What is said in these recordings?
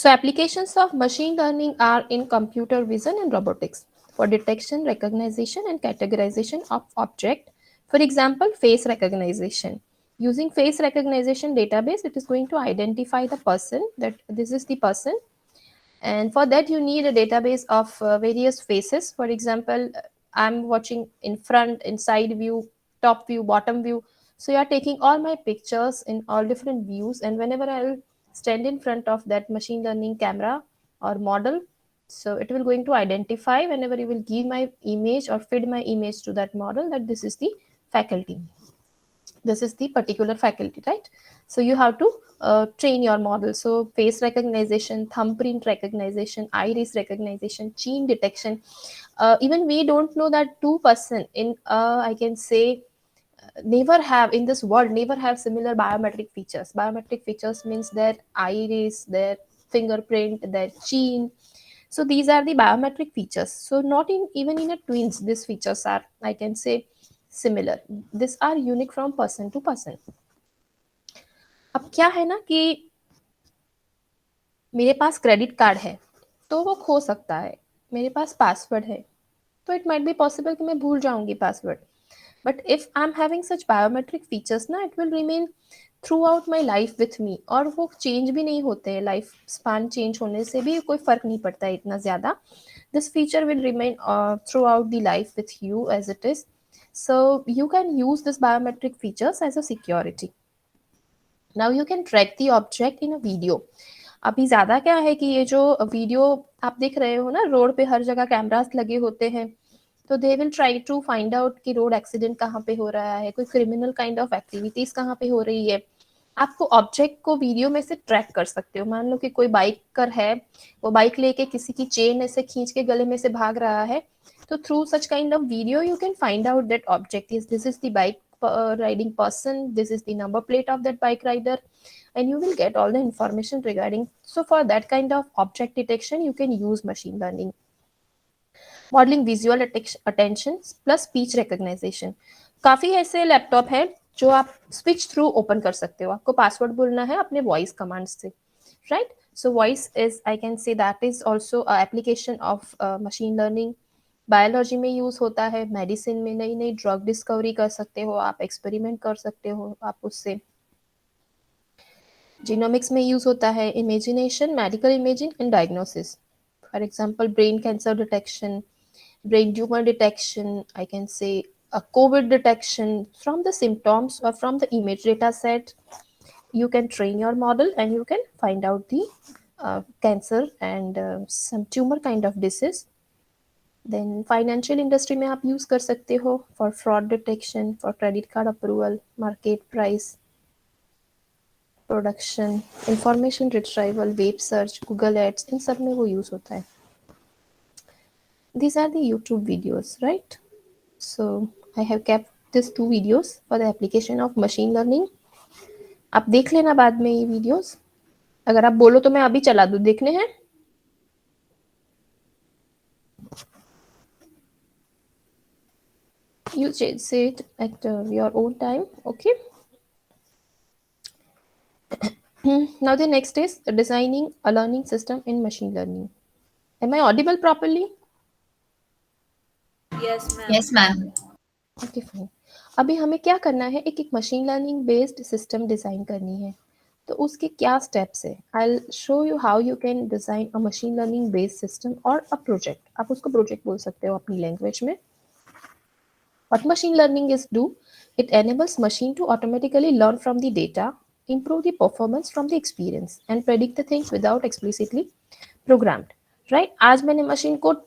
So applications of machine learning are in computer vision and robotics for detection, recognition, and categorization of object. For example, face recognition. Using face recognition database, it is going to identify the person, that this is the person, and for that you need a database of various faces. For example, I'm watching in front, inside view, top view, bottom view. So you are taking all my pictures in all different views, and whenever I'll stand in front of that machine learning camera or model, so it will going to identify whenever you will give my image or feed my image to that model, that this is the faculty, this is the particular faculty, right? So you have to train your model. So face recognition, thumbprint recognition, iris recognition, chin detection. Even we don't know that two-person in I can say never have in this world, never have similar biometric features. Biometric features means their iris, their fingerprint, their chin. So these are the biometric features. So not in even in a twins, these features are, I can say, similar. These are unique from person to person. अब क्या है ना कि मेरे पास credit card है तो वो खो सकता है, मेरे पास पासवर्ड है तो इट माइट बी पॉसिबल कि मैं भूल जाऊंगी password. But if I am having such biometric features ना, it will remain throughout my life with me, और वो चेंज भी नहीं होते हैं. लाइफ स्पान चेंज होने से भी कोई फर्क नहीं पड़ता है इतना ज़्यादा. This feature will remain throughout the life with you as it is. So you can use this biometric features as a security. Now you can track the object in a video. अभी ज़्यादा क्या है कि ये जो video आप देख रहे हो ना, रोड पे हर जगह कैमरास लगे होते हैं, तो they will try to find out कि रोड एक्सीडेंट कहाँ पे हो रहा है, कोई क्रिमिनल काइंड ऑफ एक्टिविटीज कहाँ पे हो रही है. आपको ऑब्जेक्ट को वीडियो में से ट्रैक कर सकते हो. मान लो कि कोई बाइकर है, वो बाइक लेके किसी की चेन ऐसे खींच के गले में से भाग रहा है, तो through such kind of video you can find out that object is, this is the bike riding person, this is the number plate of that bike rider, and you will get all the information regarding. So for that kind of object detection you can use machine learning. Modelling, visual attention plus speech recognisation. काफ़ी ऐसे laptop है जो आप switch through open कर सकते हो. आपको password बोलना है अपने वॉइस कमांड से, right? So voice is, I can say that is also application of machine learning. Biology में यूज होता है, मेडिसिन में नई नई ड्रग डिस्कवरी कर सकते हो आप, एक्सपेरिमेंट कर सकते हो आप उससे. जीनोमिक्स में यूज होता है, imagination, medical imaging and diagnosis. For example brain cancer detection, brain tumor detection, I can say a COVID detection from the symptoms or from the image data set. You can train your model and you can find out the cancer and some tumor kind of disease. Then financial industry में आप use कर सकते हो for fraud detection, for credit card approval, market price, production, information retrieval, web search, Google Ads, इन सब में वो use होता है. These are the YouTube videos, right? So I have kept these two videos for the application of machine learning. आप देख लेना बाद में ये videos. अगर आप बोलो तो मैं अभी चला दूँ, देखने हैं? You say it at your own time, okay? Now the next is designing a learning system in machine learning. Am I audible properly? Yes, ma'am. Yes, ma'am. Okay, fine. अभी हमें क्या करना है, एक machine learning based system design करनी है. तो उसके क्या स्टेप्स है? I show you how you can design a machine learning based system और अ प्रोजेक्ट. आप उसको प्रोजेक्ट बोल सकते हो अपनी लैंग्वेज में. What machine learning is do? It enables machine to automatically learn from the data, improve the performance from the experience, and predict the things without explicitly programmed. Right? आज मैंने machine को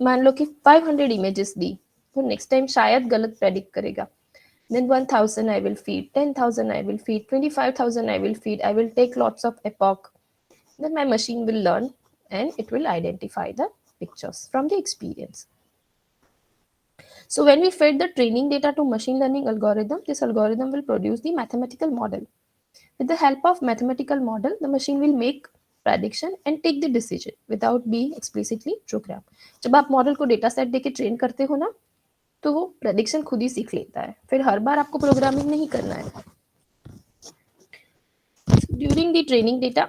मान लो कि 500 इमेजेस दी, तो next time शायद गलत predict करेगा. Then 1000 I will feed, 10,000 I will feed, 25,000 I will feed, I will take lots of epoch. Then my machine will learn and it will identify the pictures from the experience. So when we feed the training data to machine learning algorithm, this algorithm will produce the mathematical model. With the help of mathematical model, the machine will make prediction and take the decision without being explicitly programmed. जब आप model को data set देके train करते हो ना, तो वो prediction खुद ही सीख लेता है, फिर हर बार आपको प्रोग्रामिंग नहीं करना है. During the training data,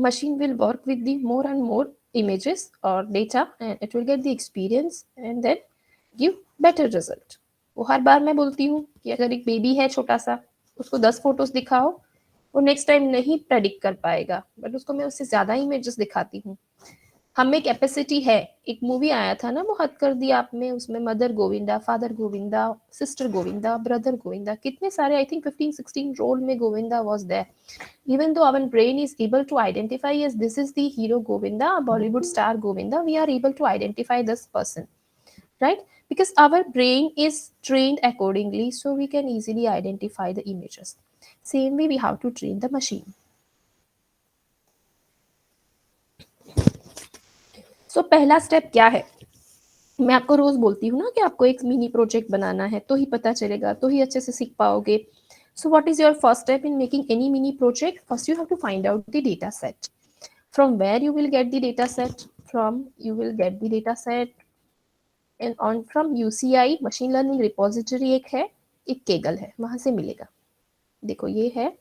machine will work with the more and more images or data, and it will get the experience and then give better result. वो हर बार मैं बोलती हूँ कि अगर एक बेबी है छोटा सा, उसको 10 फोटोज दिखाओ, वो नेक्स्ट टाइम नहीं प्रेडिक्ट कर पाएगा, बट उसको मैं उससे ज्यादा इमेजेस दिखाती हूँ। हम में कैपेसिटी है। एक मूवी आया था ना, वो हद कर दिया आपने, उसमें mother Govinda, father Govinda, sister Govinda, brother Govinda, कितने सारे, आई थिंक 15-16 रोल में Govinda was there. Even though our brain is able to identify as this is the hero Govinda, Bollywood star Govinda, we are able to identify this person, right? Because our brain is trained accordingly, so we can easily identify the images. Same way we have to train the machine. So पहला step क्या है? मैं आपको रोज बोलती हूँ ना कि आपको एक मिनी प्रोजेक्ट बनाना है, तो ही पता चलेगा, तो ही अच्छे से सीख पाओगे. So what is your first step in making any mini project? First you have to find out the data set. From where you will get the data set? You will get the data set and on from UCI machine learning repository एक है, एक Kaggle है, वहां से मिलेगा. देखो ये है.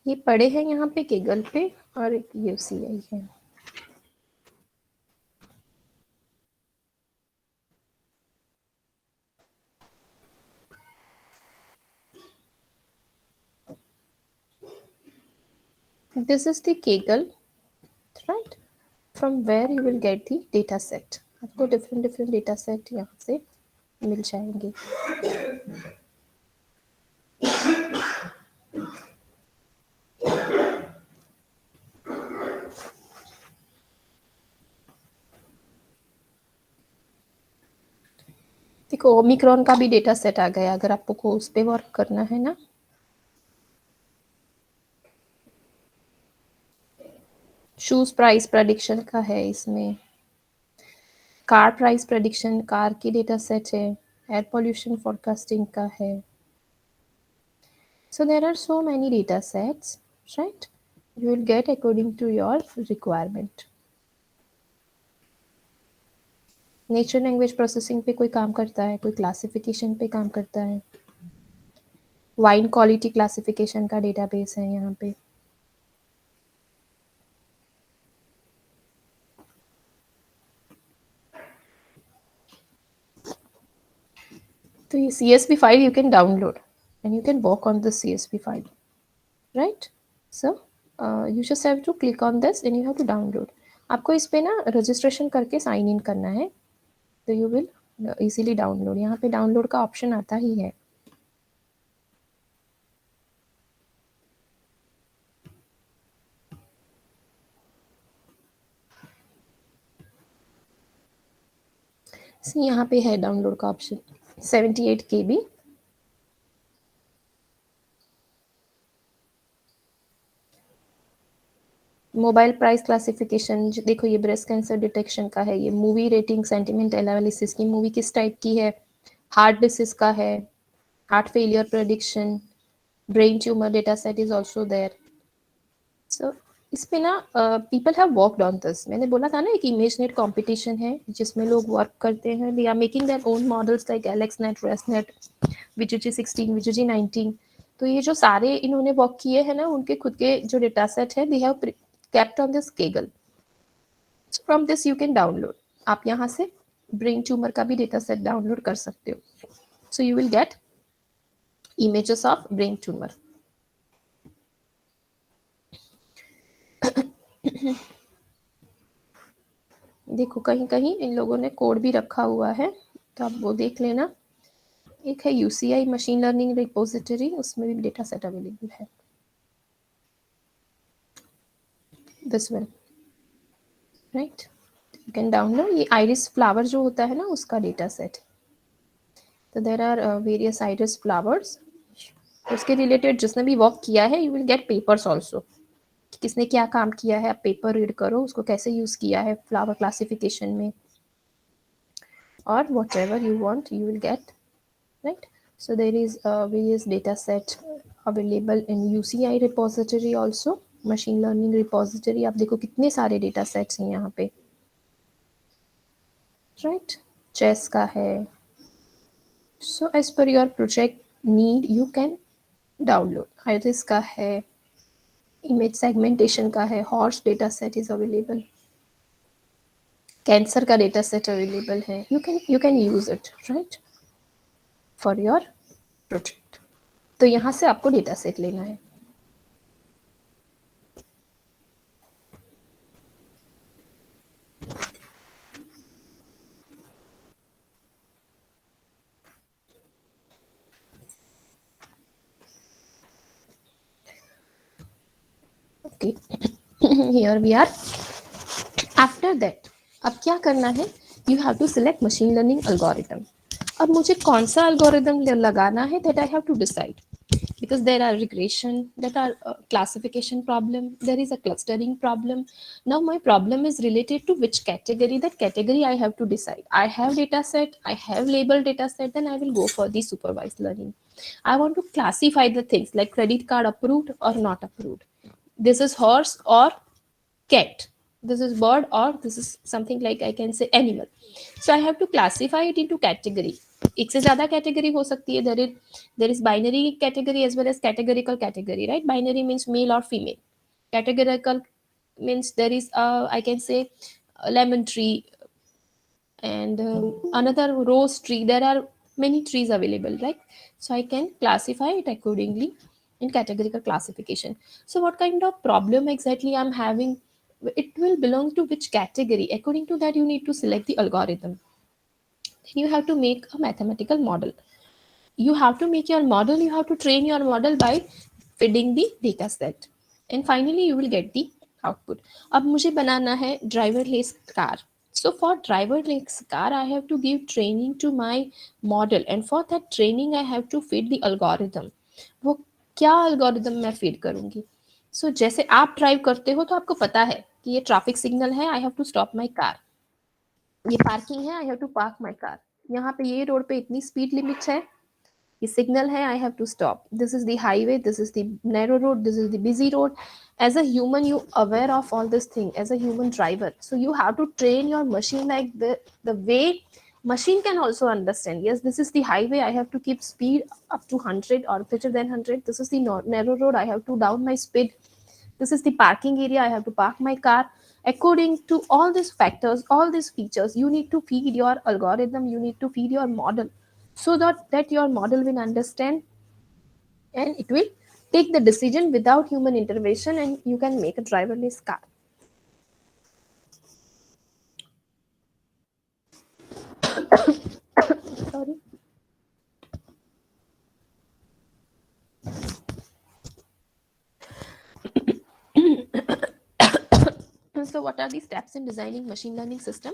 ये पड़े हैं यहाँ पे केगल पे और एक यूसीआई है. This is the Kaggle, right? From where you will get the data set. आपको different data set यहाँ से मिल जाएंगे. देखो ओमिक्रॉन का भी डेटा सेट आ गया, अगर आपको उस पे वर्क करना है ना. शूज प्राइस प्रेडिक्शन का है इसमें. कार प्राइस प्रेडिक्शन, कार की डेटा सेट है. एयर पोल्यूशन फोरकास्टिंग का है. So there are so many data sets, right? You will get according to your requirement. Natural language processing पे कोई काम करता है, कोई क्लासिफिकेशन पे काम करता है. वाइन क्वालिटी क्लासिफिकेशन का डेटाबेस है यहाँ पे. तो ये CSV file you can download and you can work on the CSV file, right? So you just have to click on this and you have to download. आपको इस पे ना रजिस्ट्रेशन करके साइन इन करना है, तो you will easily download. यहाँ पे डाउनलोड का ऑप्शन आता ही है. सी यहाँ पे है डाउनलोड का option. 78 KB. Mobile price classification, देखो ये ब्रेस्ट कैंसर डिटेक्शन का है, ये मूवी रेटिंग सेंटिमेंट एनालिसिस की, मूवी किस टाइप की है, हार्ट डिसीज का है, heart failure prediction, brain tumour data set is also there. So इस पे ना people have worked on this. मैंने बोला था ना एक इमेजनेट कंपटीशन है जिसमें लोग वर्क करते हैं. They are making their own models like AlexNet, ResNet, VGG 16, VGG 19. तो ये जो सारे इन्होंने वर्क किए हैं ना, उनके खुद के जो डेटा सेट है, they have kept on this Kaggle. So from this you can download. आप यहाँ से ब्रेन ट्यूमर का भी डेटा सेट डाउनलोड कर सकते हो. So you will get images of brain tumor. देखो कहीं कहीं इन लोगों ने कोड भी रखा हुआ है तो आप वो देख लेना। एक है UCI मशीन लर्निंग रिपोजिटरी, उसमें भी डेटा सेट अवेलेबल है। This one, right, you can download. ये आइरिस फ्लावर जो होता है ना, उसका डेटा सेट। तो there are various iris flowers, उसके रिलेटेड जिसने भी वर्क किया है, you will get papers also, किसने क्या काम किया है, आप पेपर रीड करो, उसको कैसे यूज़ किया है फ्लावर क्लासिफिकेशन में, और what ever you want you will gate, right? So there is various data set available in UCI repository also, machine learning repository। आप देखो कितने सारे डेटा सेट्स हैं यहाँ पे, राइट, चेस का है। So as per your project need you can download. Iris का है, इमेज सेगमेंटेशन का है, horse data set is available, cancer का डेटा सेट अवेलेबल है। You can use it, right, for your project. तो यहाँ से आपको डेटा सेट लेना है। Okay, here we are. After that अब क्या करना है, you have to select machine learning algorithm. अब मुझे कौन सा एल्गोरिथम लगाना है, that I have to decide, because there are regression, that are classification problem, there is a clustering problem. Now my problem is related to which category, that category I have to decide. I have data set, I have labeled data set, then I will go for the supervised learning. I want to classify the things like credit card approved or not approved, this is horse or cat, this is bird, or this is something like I can say animal. So I have to classify it into category. एक से ज्यादा category हो सकती है, there is binary category as well as categorical category, right? Binary means male or female, categorical means there is I can say a lemon tree and another rose tree, there are many trees available, right? So I can classify it accordingly in categorical classification. So what kind of problem exactly I'm having, it will belong to which category, according to that you need to select the algorithm. Then you have to make a mathematical model, you have to make your model, you have to train your model by feeding the data set, and finally you will get the output. अब मुझे बनाना है driverless car. So for driverless car I have to give training to my model, and for that training I have to feed the algorithm. वो क्या algorithm मैं feed करूँगी? So जैसे आप drive करते हो तो आपको पता है कि ये ट्रैफिक सिग्नल है, I have to stop my car, ये पार्किंग है, I have to park my car, यहाँ पे ये रोड पे इतनी स्पीड लिमिट है, ये सिग्नल है, I have to stop, this is the highway, this is the narrow road, this is the busy road. As a human you aware of all this thing as a human driver, so you have to train your machine like the way machine can also understand, yes, this is the highway, I have to keep speed up to 100 or greater than 100, this is the narrow road, I have to down my speed, this is the parking area, I have to park my car. According to all these factors, all these features, you need to feed your algorithm, you need to feed your model, so that your model will understand and it will take the decision without human intervention, and you can make a driverless car. Sorry. So what are the steps in designing machine learning system?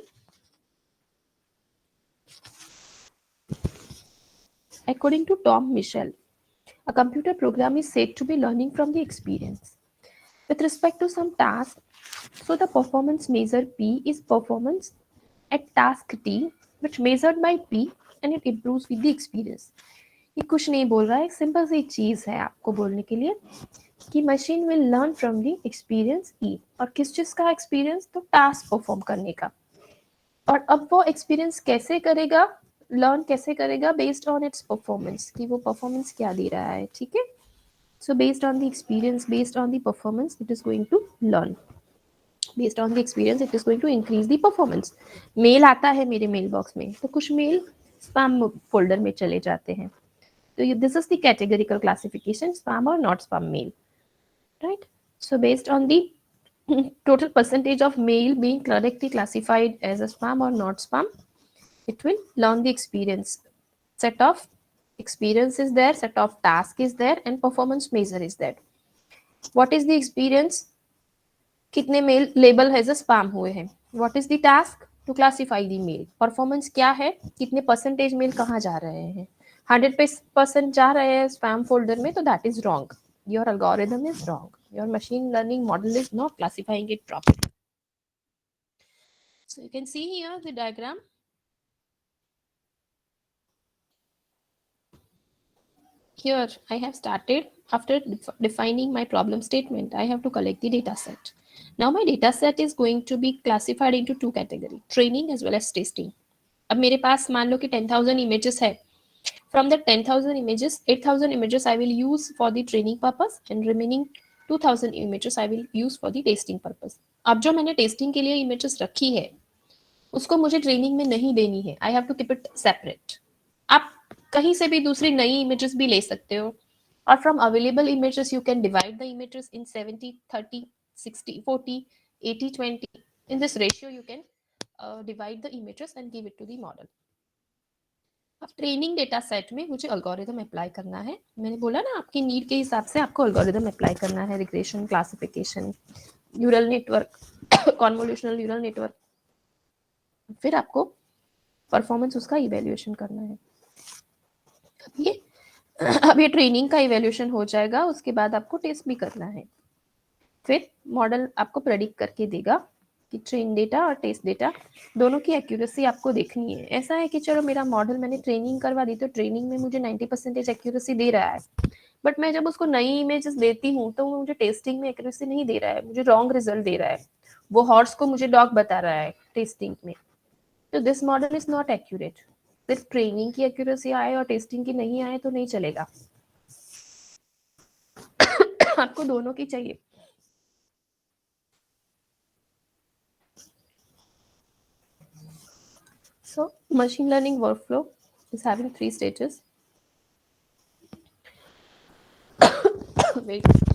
According to Tom Michel, a computer program is said to be learning from the experience. With respect to some task, so the performance measure P is performance at task T, which measured by P and it improves with the experience. ये कुछ नहीं बोल रहा है, एक simple सी चीज है आपको बोलने के लिए कि machine will learn from the experience ई, और किस चीज का एक्सपीरियंस, तो टास्क परफॉर्म करने का। और अब वो एक्सपीरियंस कैसे करेगा, लर्न कैसे करेगा, बेस्ड ऑन इट्स परफॉर्मेंस, कि वो परफॉर्मेंस क्या दे रहा है, ठीक है। So based on the experience, based on the performance, it is going to learn, based on the experience it is going to increase the performance. Mail आता है मेरे मेल बॉक्स में, तो कुछ मेल स्पैम फोल्डर में चले जाते हैं, तो this is the categorical classification, spam or not spam mail, right? So based on the total percentage of mail being correctly classified as a spam or not spam, It will learn the experience. Set of experience is there, set of task is there, and performance measure is there. What is the experience? कितने mail label as a spam हुए हैं. What is the task? To classify the mail. Performance क्या है? कितने percentage mail कहाँ जा रहे हैं? 100% जा रहे हैं स्पैम फोल्डर में, तो that is wrong. Your algorithm is wrong. Your machine learning model is not classifying it properly. So you can see here the diagram. Here I have started. After defining my problem statement, I have to collect the data set. Now my data set is going to be classified into two categories, training as well as testing. अब मेरे पास मान लो कि 10,000 images है. From the 10,000 images, 8,000 images I will use for the training purpose and remaining 2,000 images I will use for the testing purpose. अब जो मैंने testing के लिए images रखी है, उसको मुझे ट्रेनिंग में नहीं देनी है. I have to keep it separate. आप कहीं से भी दूसरी नई इमेजेस भी ले सकते हो. और from available images you can divide the images in 70 30 60 40 80 20. In this ratio you can divide the images and give it to the model. अब ट्रेनिंग डेटा सेट में मुझे अल्गोरिदम अप्लाई करना है. मैंने बोला ना, आपकी नीड के हिसाब से आपको अल्गोरिदम अप्लाई करना है. Regression, classification, neural network, convolutional neural network. फिर आपको परफॉर्मेंस उसका इवेल्युएशन करना है. अब ये ट्रेनिंग का इवेल्युएशन हो जाएगा, उसके बाद आपको टेस्ट भी करना है. फिर मॉडल आपको प्रेडिक्ट करके देगा कि ट्रेन डेटा और टेस्ट डेटा दोनों की एक्यूरेसी आपको देखनी है. ऐसा है कि चलो मेरा मॉडल मैंने ट्रेनिंग करवा दी, तो ट्रेनिंग में मुझे 90% एक्यूरेसी दे रहा है, बट मैं जब उसको नई इमेजेस देती हूँ तो वो मुझे टेस्टिंग में एक्यूरेसी नहीं दे रहा है, मुझे रॉन्ग रिजल्ट दे रहा है. वो हॉर्स को मुझे डॉग बता रहा है टेस्टिंग में. तो this model is not accurate. सिर्फ ट्रेनिंग की एक्यूरेसी आए और टेस्टिंग की नहीं आए तो नहीं चलेगा. आपको दोनों की चाहिए. So machine learning workflow is having 3 stages. Wait.